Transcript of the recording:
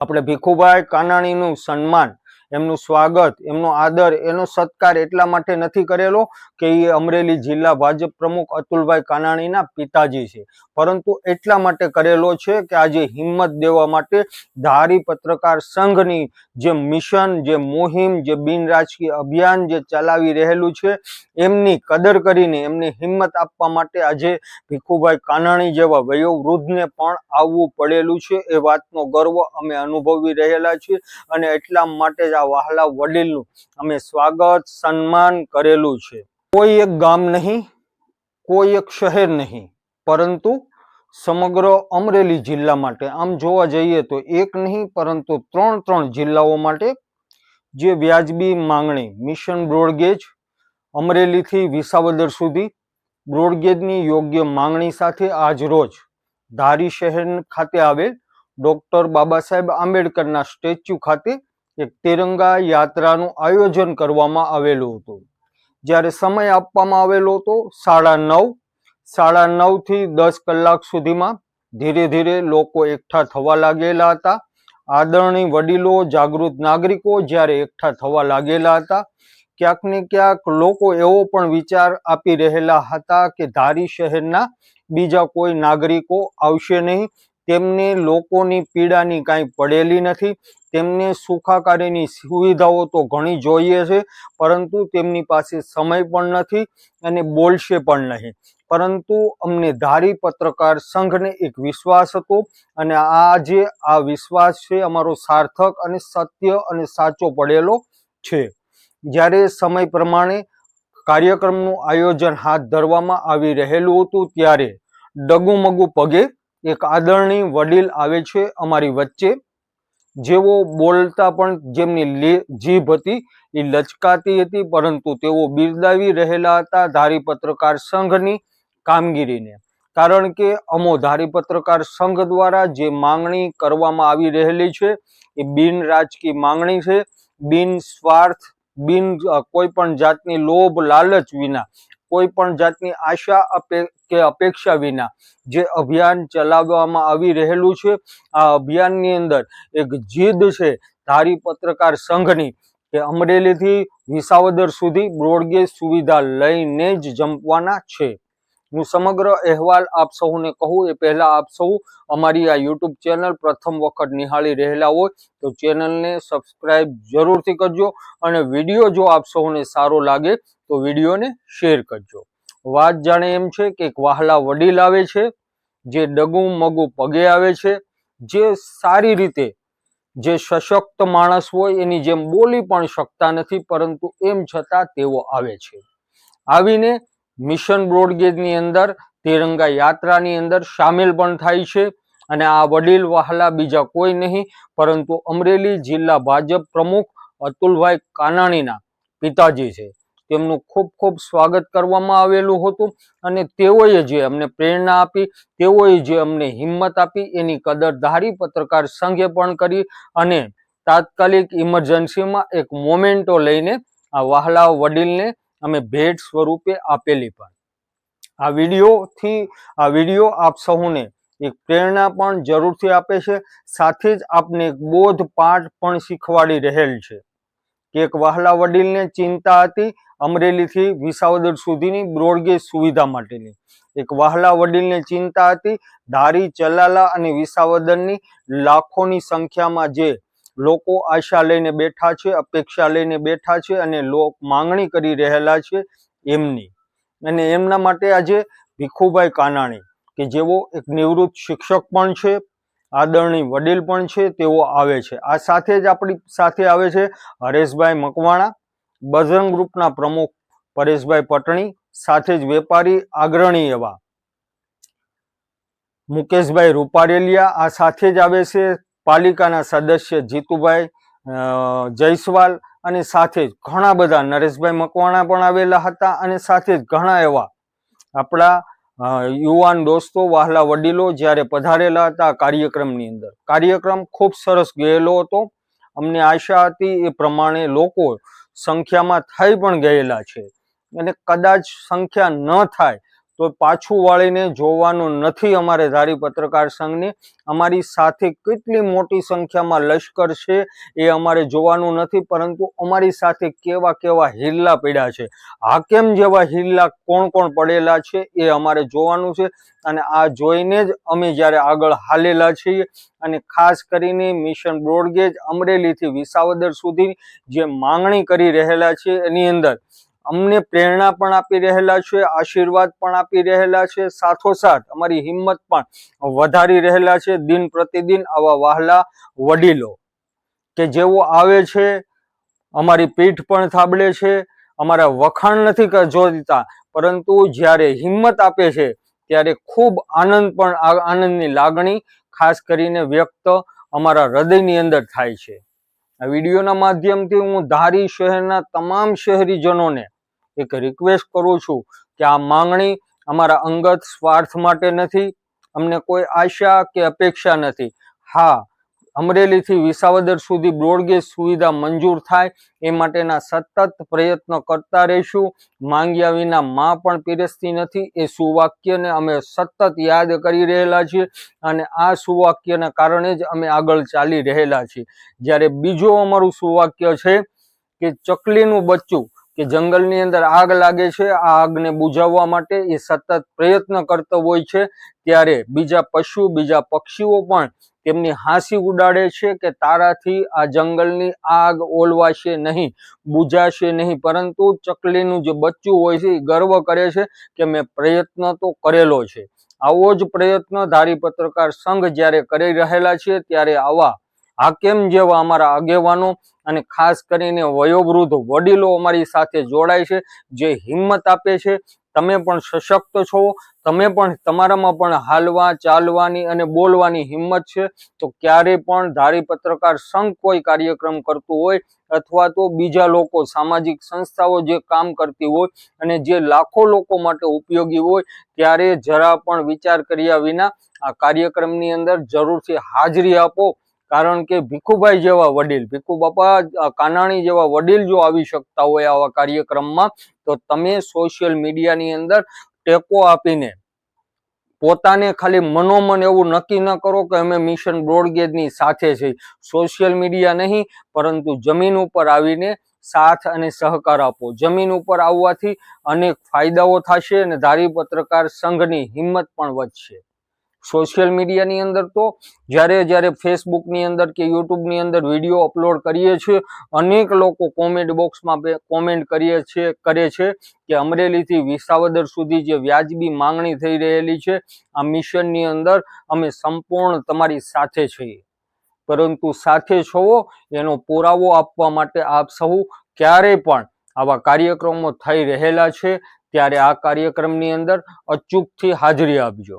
આપણે ભીખુભાઈ કાનાણીનું સન્માન, એમનું સ્વાગત, એમનો આદર, એનો સત્કાર એટલા માટે નથી કરેલો કે એ અમરેલી જિલ્લા ભાજપ પ્રમુખ અતુલભાઈ કાનાણીના પિતાજી છે, પરંતુ એટલા માટે કરેલો છે કે આજે હિંમત દેવા માટે ધારી પત્રકાર સંઘની જે મિશન, જે મુહિમ, જે બિન રાજકીય અભિયાન જે ચલાવી રહેલું છે એમની કદર કરીને એમને હિંમત આપવા માટે આજે ભીખુભાઈ કાનાણી જેવા વયોવૃદ્ધને પણ આવવું પડેલું છે. એ વાતનો ગર્વ અમે અનુભવી રહેલા છીએ અને એટલા માટે જ આ વહાલા વડીલનું અમે સ્વાગત, સન્માન કરેલું છે. કોઈ એક ગામ નહીં, કોઈ એક શહેર નહીં, પરંતુ સમગ્ર અમરેલી જિલ્લા માટે, આમ જોવા જઈએ તો એક નહીં પરંતુ ત્રણ જિલ્લાઓ માટે જે વ્યાજબી માંગણી, મિશન બ્રોડગેજ અમરેલીથી વિસાવદર સુધી બ્રોડગેજની યોગ્ય માંગણી સાથે આજ રોજ ધારી શહેર ખાતે આવેલ ડોક્ટર બાબા સાહેબ આંબેડકરના સ્ટેચ્યુ ખાતે એક તિરંગા યાત્રાનું આયોજન કરવામાં આવેલું હતું. જ્યારે સમય આપવામાં આવેલો હતો 9:30 થી 10 કલાક સુધીમાં ધીરે ધીરે લોકો એકઠા થવા લાગેલા હતા. આદરણીય વડીલો, જાગૃત નાગરિકો જ્યારે એકઠા થવા લાગેલા હતા, ક્યાંક ને ક્યાંક લોકો એવો પણ વિચાર આપી રહેલા હતા કે ધારી શહેરના બીજા કોઈ નાગરિકો આવશે નહીં, તેમને લોકોની પીડાની કાંઈ પડેલી નથી, તેમને સુખાકારીની સુવિધાઓ તો ઘણી જોઈએ છે, પરંતુ તેમની પાસે સમય પણ નથી અને બોલશે પણ નહીં. પરંતુ અમને ધારી પત્રકાર સંઘને એક વિશ્વાસ હતો અને આજે આ વિશ્વાસ છે અમારો સાર્થક અને સત્ય અને સાચો પડેલો છે. જ્યારે સમય પ્રમાણે કાર્યક્રમનું આયોજન હાથ ધરવામાં આવી રહેલું હતું ત્યારે ડગુમગુ પગે એક આદરણીય વડીલ આવે છે અમારી વચ્ચે, જેઓ બોલતા પણ જેમની જીભ હતી એ લચકાતી હતી, પરંતુ તેઓ બિરદાવી રહેલા હતા ધારી પત્રકાર સંઘની કામગીરીને. કારણ કે અમો ધારી પત્રકાર સંઘ દ્વારા જે માંગણી કરવામાં આવી રહેલી છે એ બિન રાજકીય માંગણી છે, બિન સ્વાર્થ, બિન કોઈ પણ જાતની લોભ લાલચ વિના, કોઈ પણ જાતની આશા કે અપેક્ષા વિના જે અભિયાન ચલાવવામાં આવી રહેલું છે. આ અભિયાનની અંદર એક જીદ છે ધારી પત્રકાર સંઘની કે અમરેલીથી વિસાવદર સુધી બ્રોડગેજ સુવિધા લઈને જ જંપવાના છે. હું સમગ્ર અહેવાલ આપ સૌને કહું એ પહેલા આપ સૌ અમારી આ યુટ્યુબ ચેનલ પ્રથમ વખત નિહાળી રહેલા હોય તો ચેનલને સબસ્ક્રાઇબ જરૂરથી કરજો અને વિડીયો જો આપ સૌને સારો લાગે તો વિડીયોને શેર કરજો. વાત જાણે એમ છે કે એક વહાલા વડીલ આવે છે, જે ડગુ મગુ પગે આવે છે, જે સારી રીતે, જે સશક્ત માણસ હોય એની જેમ બોલી પણ શકતા નથી, પરંતુ એમ છતાં તેઓ આવે છે. આવીને મિશન બ્રોડગેજની અંદર તિરંગા યાત્રાની અંદર સામેલ પણ થાય છે અને આ વડીલ વહાલા બીજા કોઈ નહીં પરંતુ અમરેલી જિલ્લા ભાજપ પ્રમુખ અતુલભાઈ કાનાણીના પિતાજી છે. તેમનું ખૂબ ખૂબ સ્વાગત કરવામાં આવેલું હતું અને તેઓએ જે અમને પ્રેરણા આપી, તેઓએ જે અમને હિંમત આપી એની કદર ધારી પત્રકાર સંઘે પણ કરી અને તાત્કાલિક ઇમરજન્સીમાં એક મોમેન્ટો લઈને આ વહાલા વડીલને અમે ભેટ સ્વરૂપે આપેલી. પણ આ વિડીયો આપ સૌને એક પ્રેરણા પણ જરૂરથી આપે છે, સાથે જ આપને એક બોધ પાઠ પણ શીખવાડી રહેલ છે કે એક વહાલા વડીલને ચિંતા હતી અમરેલીથી વિસાવદર સુધીની બ્રોડગેજ સુવિધા માટેની, એક વહાલા વડીલને ચિંતા હતી ધારી, ચલાલા અને વિસાવદરની લાખોની સંખ્યામાં જે લોકો આશા લઈને બેઠા છે, અપેક્ષા લઈને બેઠા છે અને માંગણી કરી રહેલા છે એમની. અને એમના માટે આજે ભીખુભાઈ કાનાણી કે જેઓ એક નિવૃત્ત શિક્ષક પણ છે, આદરણીય વડીલ પણ છે, તેઓ આવે છે. આ સાથે જ આપણી સાથે આવે છે હરેશભાઈ મકવાણા, બજરંગ ગ્રુપના પ્રમુખ પરેશભાઈ પટણી, સાથે જ વેપારી અગ્રણી એવા મુકેશભાઈ રૂપારેલિયા. આ સાથે જ આવે છે પાલિકાના સદસ્ય જીતુભાઈ જયસ્વાલ અને સાથે જ ઘણા બધા નરેશભાઈ મકવાણા પણ આવેલા હતા અને સાથે જ ઘણા એવા આપણા યુવાન દોસ્તો, વહાલા વડીલો જ્યારે પધારેલા હતા કાર્યક્રમની અંદર. કાર્યક્રમ ખૂબ સરસ ગયેલો હતો. અમને આશા હતી એ પ્રમાણે લોકો સંખ્યામાં થઈ પણ ગયેલા છે અને કદાચ સંખ્યા ન થાય તો પાછું વાળીને જોવાનું નથી અમારે ધારી પત્રકાર સંઘની. અમારી સાથે કેટલી મોટી સંખ્યામાં લશ્કર છે એ અમારે જોવાનું નથી, પરંતુ અમારી સાથે કેવા કેવા હિલ્લા પડ્યા છે, હાકેમ જેવા હિલ્લા કોણ કોણ પડેલા છે એ અમારે જોવાનું છે. અને આ જોઈને જ અમે જ્યારે આગળ હાલેલા છીએ. અને ખાસ કરીને મિશન બ્રોડગેજ અમરેલીથી વિસાવદર સુધી જે માંગણી કરી રહેલા છે એની અંદર અમને પ્રેરણા પણ આપી રહેલા છે, આશીર્વાદ પણ આપી રહેલા છે, સાથોસાથ અમારી હિંમત પણ વધારી રહેલા છે. દિન પ્રતિદિન આવા વહાલા વડીલો કે જેઓ આવે છે, અમારી પીઠ પણ થાબડે છે, અમારા વખાણ નથી જોઈતા, પરંતુ જ્યારે હિંમત આપે છે ત્યારે ખૂબ આનંદની લાગણી ખાસ કરીને વ્યક્ત અમારા હૃદયની અંદર થાય છે. આ વિડીયોના માધ્યમથી હું ધારી શહેરના તમામ શહેરીજનોને એક રિક્વેસ્ટ કરું છું કે આ માંગણી અમારા અંગત સ્વાર્થ માટે નથી, અમને કોઈ આશા કે અપેક્ષા નથી. હા, અમરેલીથી વિસાવદર સુધી બ્રોડગેજ સુવિધા મંજૂર થાય એ માટેના સતત પ્રયત્નો કરતા રહીશું. માંગ્યા વિના માં પણ પીરસતી નથી એ સુવાક્યને અમે સતત યાદ કરી રહેલા છીએ, અને આ સુવાક્યના કારણે જ અમે આગળ ચાલી રહેલા છીએ. જ્યારે બીજો અમારું સુવાક્ય છે કે ચકલીનું બચ્ચું કે જંગલની અંદર આગ લાગે છે, આ આગને બુઝાવવા માટે એ સતત પ્રયત્ન કરતો હોય છે, ત્યારે બીજા પશુ બીજા પક્ષીઓ પણ તેમની હાંસી ઉડાડે છે કે તારાથી આ જંગલની આગ ઓલવાશે નહીં, બુઝાશે નહીં, પરંતુ ચકલીનું જે બચ્ચું હોય છે એ ગર્વ કરે છે કે મેં પ્રયત્ન તો કરેલો છે. આવો જ પ્રયત્ન ધારી પત્રકાર સંઘ જ્યારે કરી રહેલા છે ત્યારે આવા હાકેમ જેવા અમારા આગેવાનો અને ખાસ કરીને વયોવૃદ્ધ વડીલો અમારી સાથે જોડાય છે, જે હિંમત આપે છે. તમે પણ સશક્ત છો, તમે પણ તમારામાં પણ હાલવા ચાલવાની અને બોલવાની હિંમત છે, તો ક્યારે પણ ધારી પત્રકાર સંઘ કોઈ કાર્યક્રમ કરતું હોય અથવા તો બીજા લોકો સામાજિક સંસ્થાઓ જે કામ કરતી હોય અને જે લાખો લોકો માટે ઉપયોગી હોય, ત્યારે જરા પણ વિચાર કર્યા વિના આ કાર્યક્રમની અંદર જરૂરથી હાજરી આપો. કારણ કે ભીખુભાઈ જેવા વડીલ, ભીખુ બાપા કાનાણી જેવા વડીલ જો આવી શકતા હોય આવા કાર્યક્રમમાં, તો તમે સોશિયલ મીડિયાની અંદર ટેકો આપીને પોતાને ખાલી મનોમન એવું નક્કી ન કરો કે અમે મિશન બ્રોડગેજની સાથે છીએ. સોશિયલ મીડિયા નહીં, પરંતુ જમીન ઉપર આવીને સાથ અને સહકાર આપો. જમીન ઉપર આવવાથી અનેક ફાયદાઓ થશે અને ધારી પત્રકાર સંઘની હિંમત પણ વધશે. સોશિયલ મીડિયાની અંદર તો જ્યારે ફેસબુકની અંદર કે યુટ્યુબની અંદર વિડીયો અપલોડ કરીએ છીએ, અનેક લોકો કોમેન્ટ બોક્સમાં કોમેન્ટ કરે છે કે અમરેલીથી વિસાવદર સુધી જે વ્યાજબી માંગણી થઈ રહેલી છે, આ મિશનની અંદર અમે સંપૂર્ણ તમારી સાથે છીએ. પરંતુ સાથે છો એનો પુરાવો આપવા માટે આપ સૌ ક્યારેય પણ આવા કાર્યક્રમો થઈ રહેલા છે ત્યારે આ કાર્યક્રમની અંદર અચૂકથી હાજરી આપજો.